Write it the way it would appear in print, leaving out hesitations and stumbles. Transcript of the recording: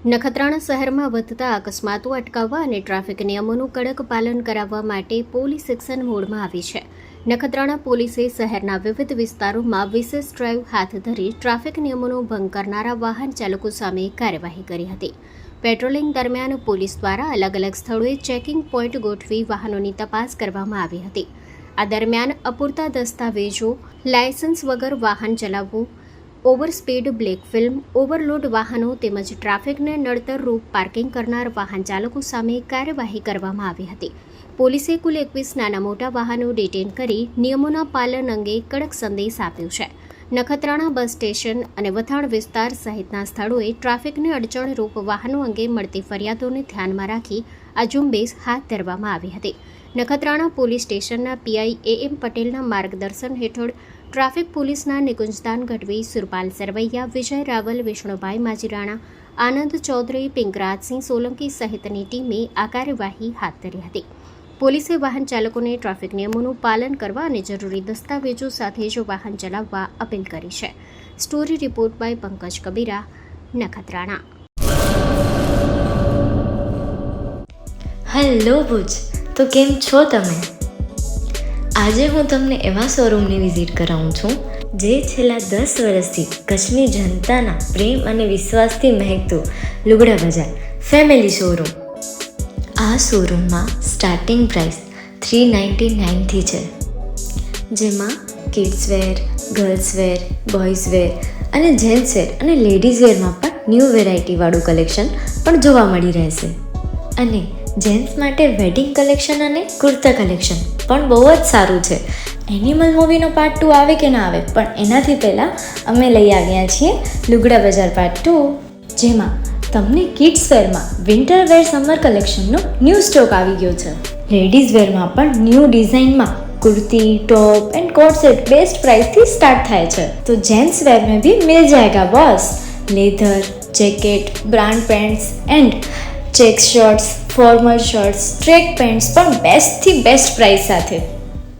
નખત્રાણા શહેરમાં વધતા અકસ્માતો અટકાવવા અને ટ્રાફિક નિયમોનું કડક પાલન કરાવવા માટે પોલીસ એક્શન મોડમાં આવી છે. નખત્રાણા પોલીસે શહેરના વિવિધ વિસ્તારોમાં વિશેષ ડ્રાઇવ હાથ ધરી ટ્રાફિક નિયમોનો ભંગ કરનારા વાહન ચાલકો સામે કાર્યવાહી કરી હતી. પેટ્રોલિંગ દરમિયાન પોલીસ દ્વારા અલગ અલગ સ્થળોએ ચેકિંગ પોઈન્ટ ગોઠવી વાહનોની તપાસ કરવામાં આવી હતી. આ દરમિયાન અપૂરતા દસ્તાવેજો, લાયસન્સ વગર વાહન ચલાવવું, over speed, black film, overload વાહનો તેમજ ટ્રાફિકને નડતરરૂપ પાર્કિંગ કરનાર વાહન ચાલકો સામે કાર્યવાહી કરવામાં આવી હતી. પોલીસે કુલ 21 નાના મોટા વાહનો ડિટેન કરી નિયમોના પાલન અંગે કડક સંદેશ આપ્યો છે. નખત્રાણા બસ સ્ટેશન અને વથાણ વિસ્તાર સહિતના સ્થળોએ ટ્રાફિકને અડચણરૂપ વાહનો અંગે મળતી ફરિયાદોને ધ્યાનમાં રાખી આ ઝુંબેશ હાથ ધરવામાં આવી હતી. નખત્રાણા પોલીસ સ્ટેશનના પીઆઈ એમ પટેલના માર્ગદર્શન હેઠળ ટ્રાફિક પોલીસના નિકુંજદાન ગઢવી, સુરપાલ સરવૈયા, વિજય રાવલ, વિષ્ણુભાઈ માજીરાણા, આનંદ ચૌધરી, પિંકરાજસિંહ સોલંકી સહિતની ટીમે આ કાર્યવાહી હાથ ધરી હતી. પોલીસે વાહન ચાલકોને ટ્રાફિક નિયમોનું પાલન કરવા અને જરૂરી દસ્તાવેજો સાથે જ વાહન ચલાવવા અપીલ કરી છે. Story report by Pankaj Kabira, Nakhatrana. Hello Bhuj, તો કેમ છો તમે? આજે હું તમને એવા શોરૂમની વિઝિટ કરાવું છું જે છેલ્લા 10 વર્ષથી કચ્છની જનતાના પ્રેમ અને વિશ્વાસથી મહેકતું લુગડા બજાર ફેમિલી શોરૂમ. આ શોરૂમમાં સ્ટાર્ટિંગ પ્રાઇસ 399થી છે, જેમાં kids wear, girls wear, boys wear અને જેન્ટ્સ વેર અને લેડીઝ વેરમાં પણ ન્યૂ વેરાયટીવાળું કલેક્શન પણ જોવા મળી રહેશે. અને જેન્ટ્સ માટે વેડિંગ કલેક્શન અને કુર્તા કલેક્શન પણ બહુ જ સારું છે. એનિમલ મૂવીનો પાર્ટ 2 આવે કે ના આવે, પણ એનાથી પહેલાં અમે લઈ આવ્યા છીએ લુગડા બજાર પાર્ટ 2, જેમાં તમને કિડ્સ વેરમાં વિન્ટર વેર સમર કલેક્શનનો ન્યૂ સ્ટોક આવી ગયો છે. લેડીઝ વેરમાં પણ ન્યૂ ડિઝાઇનમાં kurti, top and coat set best price थी स्टार्ट થાય છે. तो जेंट्स वेयर में भी मिल जाएगा boss. Leather, jacket, brand pants and check shirts, formal shirts, track pants પણ બેસ્ટથી બેસ્ટ પ્રાઇસ સાથે.